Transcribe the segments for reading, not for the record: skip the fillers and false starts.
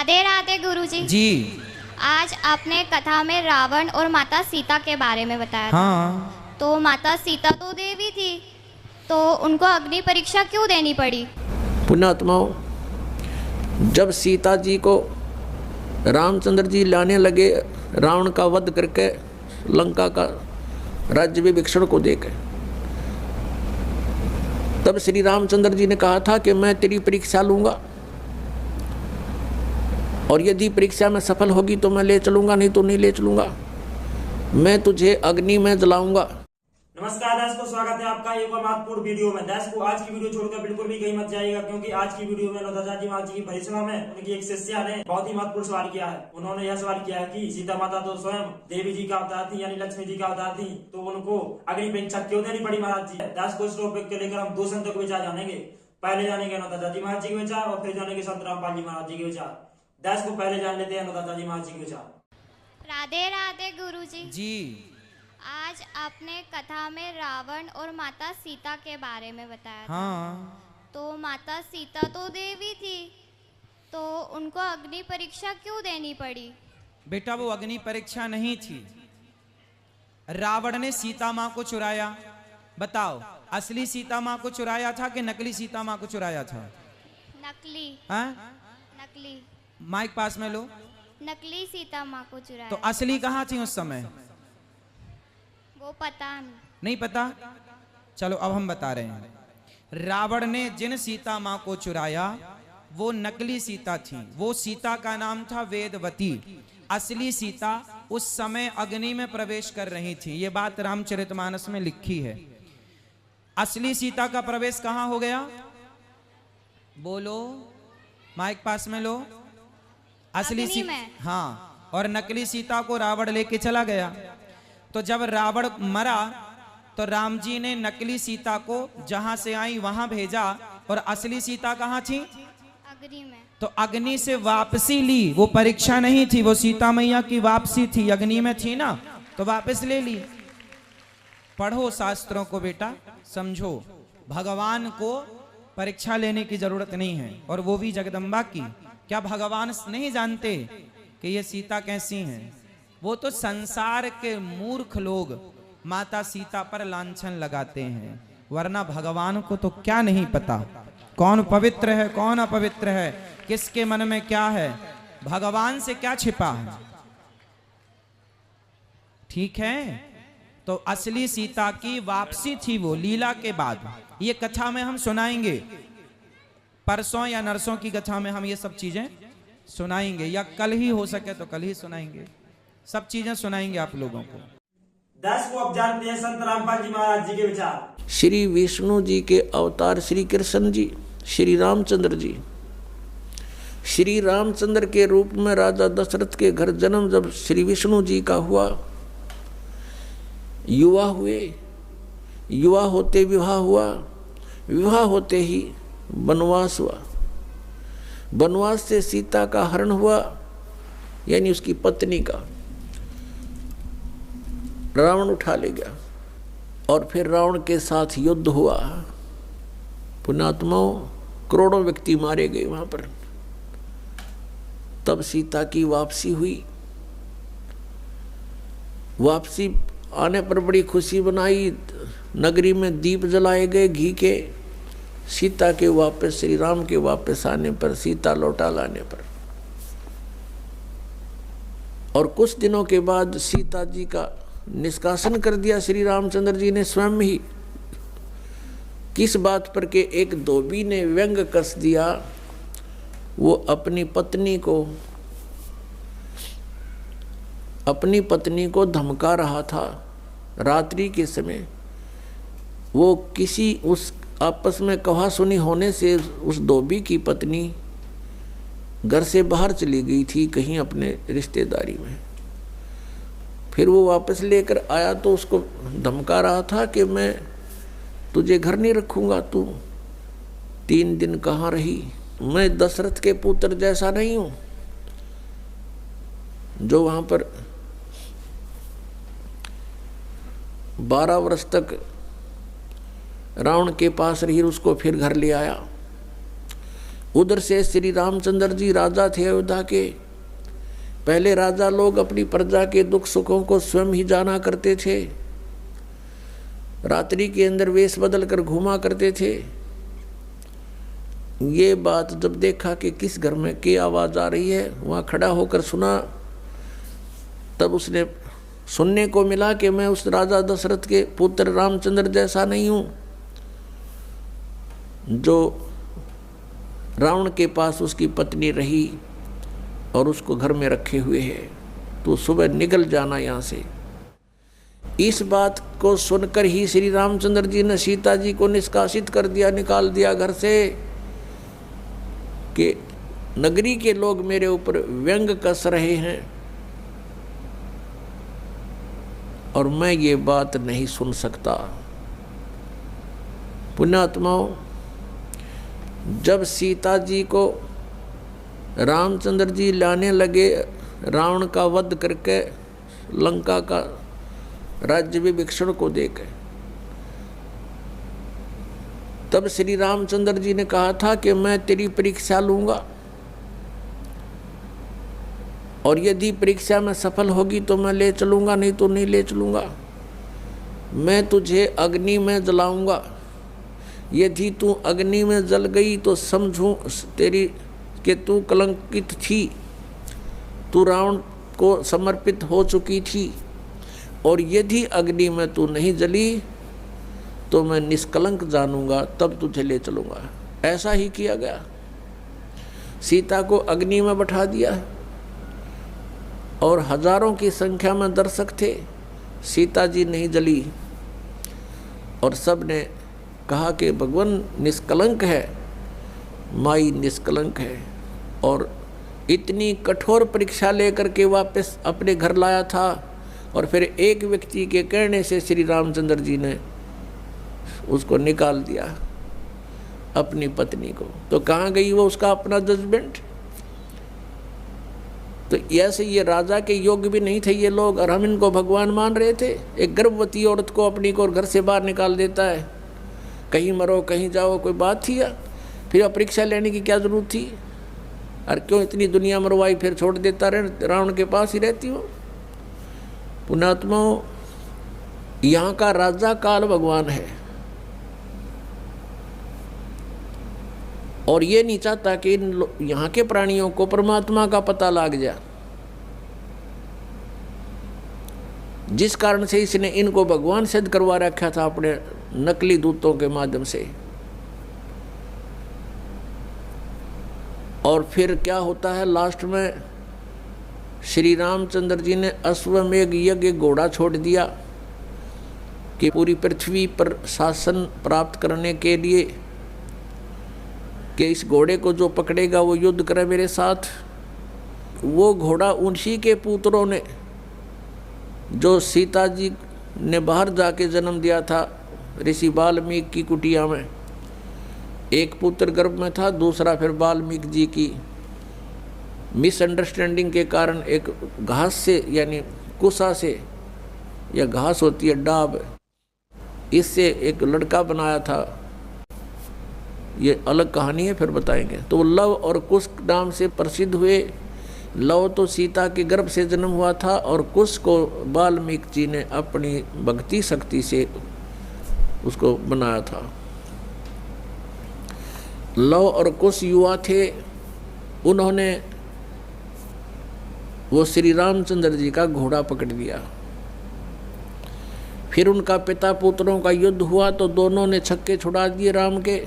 राधे राधे गुरुजी जी। आज आपने कथा में रावण और माता सीता के बारे में बताया था। हाँ, तो माता सीता तो देवी थी, तो उनको अग्नि परीक्षा क्यों देनी पड़ी? पुण्यात्माओं, जब सीता जी को रामचंद्र जी लाने लगे रावण का वध करके लंका का राज्य विभीषण को देकर, तब श्री रामचंद्र जी ने कहा था कि मैं तेरी परीक्षा लूंगा और यदि परीक्षा में सफल होगी तो मैं ले चलूंगा, नहीं तो नहीं ले चलूंगा। मैं तुझे अग्नि में जलाऊंगा। नमस्कार दोस्तों, स्वागत है आपका एक और महत्वपूर्ण वीडियो में। दोस्तों, आज की वीडियो छोड़कर बिल्कुल भी कहीं मत जाइएगा, क्योंकि आज की वीडियो में नौदाजी माँ जी की परिश्रम में उनकी एक शिष्या ने बहुत ही महत्वपूर्ण सवाल किया है। उन्होंने यह सवाल किया है कि सीता माता तो स्वयं देवी जी का अवतार थी, यानी लक्ष्मी जी का अवतार थी, तो उनको अग्नि परीक्षा क्यों देनी पड़ी महाराज जी? दोस्तों, इस टॉपिक को लेकर हम दो संतों के विचार जानेंगे। पहले जानेंगे नौदाजी महाराज जी के विचार और फिर जानेंगे संत रामपाल जी महाराज जी के विचार। दोस्तों, पहले जान लेते हैं नौदाजी महाराज जी के विचार। राधे राधे गुरुजी जी। आज आपने कथा में रावण और माता सीता के बारे में बताया था। हाँ, तो माता सीता तो देवी थी, तो उनको अग्नि परीक्षा क्यों देनी पड़ी? बेटा वो अग्नि परीक्षा नहीं थी। रावण ने सीता माँ को चुराया। बताओ, असली सीता माँ को चुराया था कि नकली सीता माँ को चुराया था? नकली। हाँ? नकली। माइक पास में लो। नकली सीता माँ को चुराया। तो असली कहाँ थी उस समय? वो पता नहीं। नहीं पता? चलो अब हम बता रहे हैं। रावण ने जिन सीता माँ को चुराया वो नकली सीता थी। वो सीता का नाम था वेदवती। असली सीता उस समय अग्नि में प्रवेश कर रही थी। ये बात रामचरितमानस में लिखी है। असली सीता का प्रवेश कहाँ हो गया? बोलो, माइक पास में लो। असली अग्नि में। हाँ, और नकली सीता को रावण लेके चला गया। तो जब रावण मरा तो राम जी ने नकली सीता को जहां से आई वहां भेजा, और असली सीता कहाँ थी? अग्नि में। तो अग्नि से वापसी ली। वो परीक्षा नहीं थी, वो सीता मैया की वापसी थी। अग्नि में थी ना, तो वापस ले ली। पढ़ो शास्त्रों को बेटा, समझो। भगवान को परीक्षा लेने की जरूरत नहीं है, और वो भी जगदम्बा की। क्या भगवान नहीं जानते कि ये सीता कैसी हैं? वो तो संसार के मूर्ख लोग माता सीता पर लांछन लगाते हैं, वरना भगवान को तो क्या नहीं पता कौन पवित्र है कौन अपवित्र है, किसके मन में क्या है, भगवान से क्या छिपा है। ठीक है? तो असली सीता की वापसी थी वो लीला के बाद। ये कथा में हम सुनाएंगे, परसों या नरसों की कथा में हम ये सब चीजें सुनाएंगे, या कल ही हो सके तो कल ही सुनाएंगे। सब चीजें सुनाएंगे आप लोगों को। को अब जानते हैं संत रामपाल जी महाराज जी के विचार। श्री विष्णु जी के अवतार श्री कृष्ण जी, श्री रामचंद्र जी, श्री रामचंद्र के रूप में राजा दशरथ के घर जन्म जब श्री विष्णु जी का हुआ, युवा हुए, युवा होते विवाह हुआ, विवाह होते ही वनवास हुआ, वनवास से सीता का हरण हुआ, यानी उसकी पत्नी का रावण उठा ले गया, और फिर रावण के साथ युद्ध हुआ। पुण्यात्माओं, करोड़ों व्यक्ति मारे गए वहां पर। तब सीता की वापसी हुई। वापसी आने पर बड़ी खुशी बनाई, नगरी में दीप जलाए गए घी के। सीता के वापस, श्री राम के वापस आने पर, सीता लौटा लाने पर, और कुछ दिनों के बाद सीता जी का निष्कासन कर दिया श्री रामचंद्र जी ने स्वयं ही। किस बात पर के एक धोबी ने व्यंग कस दिया। वो अपनी पत्नी को धमका रहा था रात्रि के समय। वो किसी उस आपस में कहा सुनी होने से उस धोबी की पत्नी घर से बाहर चली गई थी कहीं अपने रिश्तेदारी में। फिर वो वापस लेकर आया तो उसको धमका रहा था कि मैं तुझे घर नहीं रखूंगा, तू 3 दिन कहाँ रही? मैं दशरथ के पुत्र जैसा नहीं हूं जो वहां पर 12 वर्ष तक रावण के पास रही, उसको फिर घर ले आया। उधर से श्री रामचंद्र जी राजा थे अयोध्या के। पहले राजा लोग अपनी प्रजा के दुख सुखों को स्वयं ही जाना करते थे, रात्रि के अंदर वेश बदल कर घूमा करते थे। ये बात जब देखा कि किस घर में की आवाज आ रही है, वहां खड़ा होकर सुना, तब उसने सुनने को मिला कि मैं उस राजा दशरथ के पुत्र रामचंद्र जैसा नहीं हूं जो रावण के पास उसकी पत्नी रही और उसको घर में रखे हुए है, तो सुबह निकल जाना यहाँ से। इस बात को सुनकर ही श्री रामचंद्र जी ने सीता जी को निष्कासित कर दिया, निकाल दिया घर से, कि नगरी के लोग मेरे ऊपर व्यंग कस रहे हैं और मैं ये बात नहीं सुन सकता। पुण्यात्माओं, जब सीता जी को रामचंद्र जी लाने लगे रावण का वध करके, लंका का राज्य विभीषण को देकर, तब श्री रामचंद्र जी ने कहा था कि मैं तेरी परीक्षा लूंगा और यदि परीक्षा में सफल होगी तो मैं ले चलूंगा, नहीं तो नहीं ले चलूंगा। मैं तुझे अग्नि में जलाऊंगा, यदि तू अग्नि में जल गई तो समझूं तेरी कि तू कलंकित थी, तू रावण को समर्पित हो चुकी थी, और यदि अग्नि में तू नहीं जली तो मैं निष्कलंक जानूंगा, तब तुझे ले चलूंगा। ऐसा ही किया गया, सीता को अग्नि में बैठा दिया और हजारों की संख्या में दर्शक थे, सीता जी नहीं जली और सब ने कहा कि भगवान निष्कलंक है, माई निष्कलंक है। और इतनी कठोर परीक्षा लेकर के वापस अपने घर लाया था और फिर एक व्यक्ति के कहने से श्री रामचंद्र जी ने उसको निकाल दिया, अपनी पत्नी को। तो कहाँ गई वो उसका अपना जजमेंट? तो ऐसे ये राजा के योग्य भी नहीं थे ये लोग, और हम इनको भगवान मान रहे थे। एक गर्भवती औरत को अपनी को घर से बाहर निकाल देता है, कहीं मरो कहीं जाओ, कोई बात थी? या फिर परीक्षा लेने की क्या जरूरत थी? और क्यों इतनी दुनिया मरवाई, फिर छोड़ देता रहे, रावण के पास ही रहती हो। पुण्यात्माओं, यहाँ का राजा काल भगवान है और ये नहीं चाहता कि यहाँ के प्राणियों को परमात्मा का पता लग जाए, जिस कारण से इसने इनको भगवान सिद्ध करवा रखा था अपने नकली दूतों के माध्यम से। और फिर क्या होता है लास्ट में, श्री रामचंद्र जी ने अश्वमेघ यज्ञ घोड़ा छोड़ दिया कि पूरी पृथ्वी पर शासन प्राप्त करने के लिए कि इस घोड़े को जो पकड़ेगा वो युद्ध करे मेरे साथ। वो घोड़ा उन्हीं के पुत्रों ने, जो सीता जी ने बाहर जाके जन्म दिया था ऋषि वाल्मीकि की कुटिया में, एक पुत्र गर्भ में था, दूसरा फिर वाल्मीकि जी की मिसअंडरस्टैंडिंग के कारण एक घास से यानी कुसा से, या घास होती है डाब, इससे एक लड़का बनाया था। ये अलग कहानी है, फिर बताएंगे। तो वो लव और कुश नाम से प्रसिद्ध हुए। लव तो सीता के गर्भ से जन्म हुआ था और कुश को वाल्मीकि जी ने अपनी भक्ति शक्ति से उसको बनाया था। लव और कुश युवा थे, उन्होंने वो श्री रामचंद्र जी का घोड़ा पकड़ लिया। फिर उनका पिता पुत्रों का युद्ध हुआ तो दोनों ने छक्के छुड़ा दिए राम के,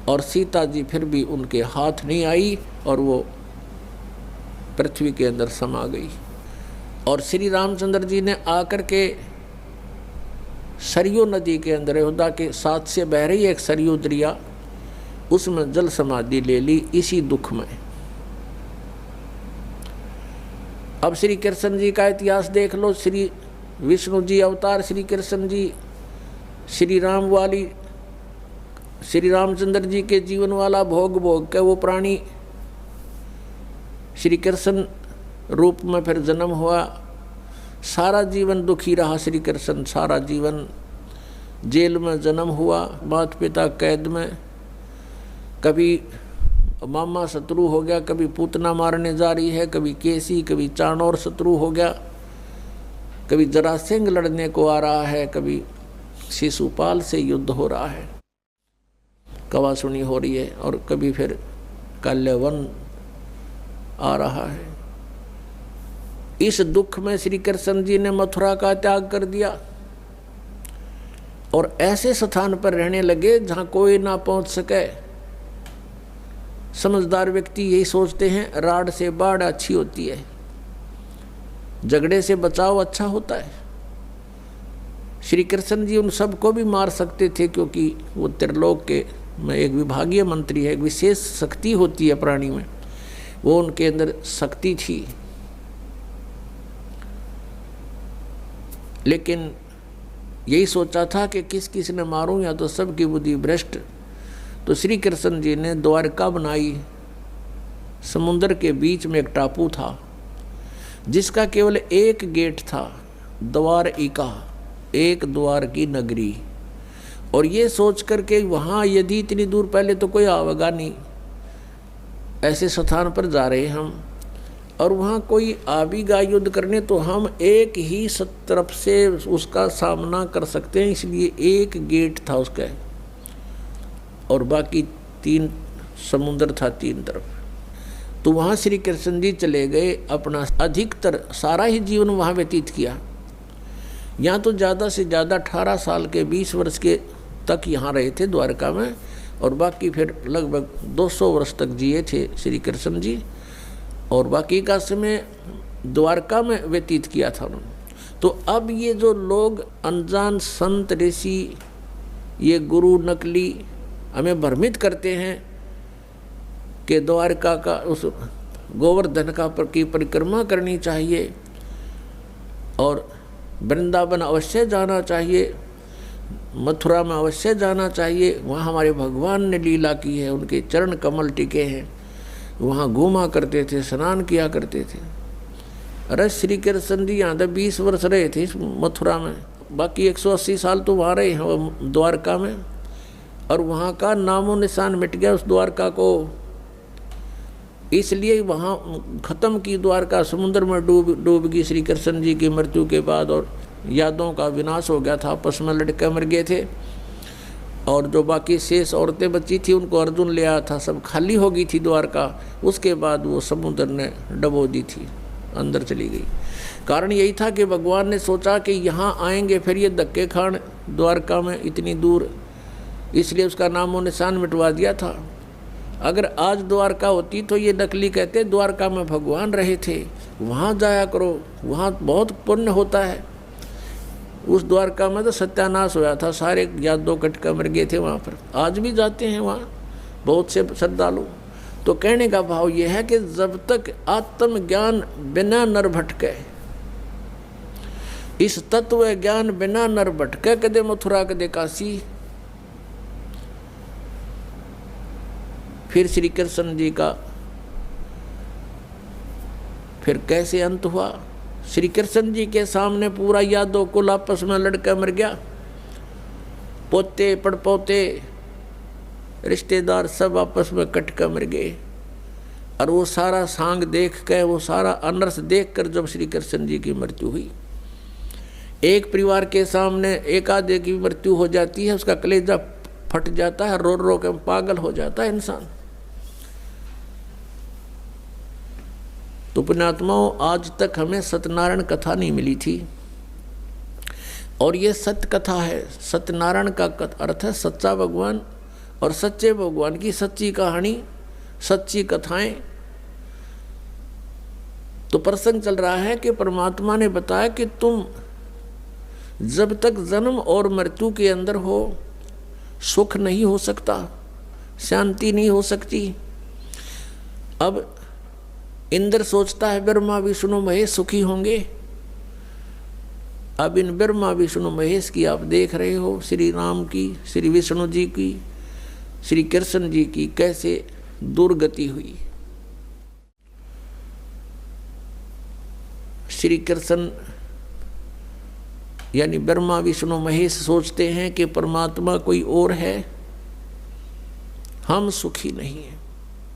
और सीता जी फिर भी उनके हाथ नहीं आई और वो पृथ्वी के अंदर समा गई। और श्री रामचंद्र जी ने आकर के सरयू नदी के अंदर, अयोध्या के साथ से बह रही एक सरयू दरिया, उसमें जल समाधि ले ली इसी दुख में। अब श्री कृष्ण जी का इतिहास देख लो। श्री विष्णु जी अवतार, श्री कृष्ण जी श्री राम वाली, श्री रामचंद्र जी के जीवन वाला भोग भोग के वो प्राणी श्री कृष्ण रूप में फिर जन्म हुआ। सारा जीवन दुखी रहा श्री कृष्ण, सारा जीवन जेल में जन्म हुआ, माता पिता कैद में, कभी मामा शत्रु हो गया, कभी पूतना मारने जा रही है, कभी केसी, कभी चाणौर शत्रु हो गया, कभी जरासेंग लड़ने को आ रहा है, कभी शिशुपाल से युद्ध हो रहा है, कवासुनी हो रही है, और कभी फिर काल्यवन आ रहा है। इस दुख में श्री कृष्ण जी ने मथुरा का त्याग कर दिया और ऐसे स्थान पर रहने लगे जहाँ कोई ना पहुँच सके। समझदार व्यक्ति यही सोचते हैं, राड़ से बाढ़ अच्छी होती है, झगड़े से बचाव अच्छा होता है। श्री कृष्ण जी उन सबको भी मार सकते थे, क्योंकि वो त्रिलोक के में एक विभागीय मंत्री है, एक विशेष शक्ति होती है प्राणी में, वो उनके अंदर शक्ति थी। लेकिन यही सोचा था कि किस किस ने मारूं, या तो सबकी बुद्धि भ्रष्ट। तो श्री कृष्ण जी ने द्वारका बनाई। समुद्र के बीच में एक टापू था जिसका केवल एक गेट था, द्वारिका, एक द्वार की नगरी। और ये सोच करके वहाँ यदि इतनी दूर, पहले तो कोई आवेगा नहीं, ऐसे स्थान पर जा रहे हम, और वहाँ कोई आवेगा युद्ध करने तो हम एक ही तरफ से उसका सामना कर सकते हैं, इसलिए एक गेट था उसका, और बाकी 3 समुद्र था 3 तरफ। तो वहाँ श्री कृष्ण जी चले गए, अपना अधिकतर सारा ही जीवन वहाँ व्यतीत किया। यहाँ तो ज़्यादा से ज़्यादा 18 साल के 20 वर्ष के तक यहाँ रहे थे द्वारका में, और बाकी फिर लगभग 200 वर्ष तक जिए थे श्री कृष्ण जी, और बाकी का समय द्वारका में व्यतीत किया था उन्होंने। तो अब ये जो लोग अनजान संत ऋषि, ये गुरु नकली हमें भ्रमित करते हैं कि द्वारका का, उस गोवर्धन का की परिक्रमा करनी चाहिए और वृंदावन अवश्य जाना चाहिए, मथुरा में अवश्य जाना चाहिए, वहाँ हमारे भगवान ने लीला की है, उनके चरण कमल टिके हैं, वहाँ घूमा करते थे, स्नान किया करते थे। अरे श्री कृष्ण जी यहाँ तक 20 वर्ष रहे थे मथुरा में, बाकी 180 साल तो वहाँ रहे हैं द्वारका में, और वहाँ का नामो निशान मिट गया उस द्वारका को। इसलिए वहाँ ख़त्म की द्वारका, समुद्र में डूब गई श्री कृष्ण जी की मृत्यु के बाद, और यादों का विनाश हो गया था, आपस में लड़के मर गए थे, और जो बाकी शेष औरतें बची थी उनको अर्जुन ले आया था, सब खाली हो गई थी द्वारका। उसके बाद वो समुद्र ने डबो दी थी, अंदर चली गई। कारण यही था कि भगवान ने सोचा कि यहाँ आएंगे फिर ये धक्के खान द्वारका में इतनी दूर, इसलिए उसका नामो निशान मिटवा दिया था। अगर आज द्वारका होती तो ये नकली कहते द्वारका में भगवान रहे थे, वहाँ जाया करो, वहाँ बहुत पुण्य होता है। उस द्वारका में तो सत्यानाश होया था, सारे यादव कटका मर गए थे वहाँ पर। आज भी जाते हैं वहाँ बहुत से श्रद्धालु। तो कहने का भाव ये है कि जब तक आत्मज्ञान बिना नर भटके, इस तत्व ज्ञान बिना नर भटके, कदे मथुरा कदे काशी। फिर श्री कृष्ण जी का फिर कैसे अंत हुआ? श्री कृष्ण जी के सामने पूरा यादव कुल आपस में लड़का मर गया, पोते पड़पोते रिश्तेदार सब आपस में कटका मर गए। और वो सारा सांग देख कर, वो सारा अनर्थ देख कर जब श्री कृष्ण जी की मृत्यु हुई, एक परिवार के सामने एक आधे की मृत्यु हो जाती है, उसका कलेजा फट जाता है, रो रो के पागल हो जाता है इंसान। तो पुण्यात्माओं, आज तक हमें सत्यनारायण कथा नहीं मिली थी, और ये सत्य कथा है। सत्यनारायण का अर्थ है सच्चा भगवान, और सच्चे भगवान की सच्ची कहानी, सच्ची कथाएं। तो प्रसंग चल रहा है कि परमात्मा ने बताया कि तुम जब तक जन्म और मृत्यु के अंदर हो, सुख नहीं हो सकता, शांति नहीं हो सकती। अब इंद्र सोचता है ब्रह्मा विष्णु महेश सुखी होंगे। अब इन ब्रह्मा विष्णु महेश की आप देख रहे हो, श्री राम की, श्री विष्णु जी की, श्री कृष्ण जी की कैसे दुर्गति हुई। श्री कृष्ण यानी ब्रह्मा विष्णु महेश सोचते हैं कि परमात्मा कोई और है, हम सुखी नहीं हैं।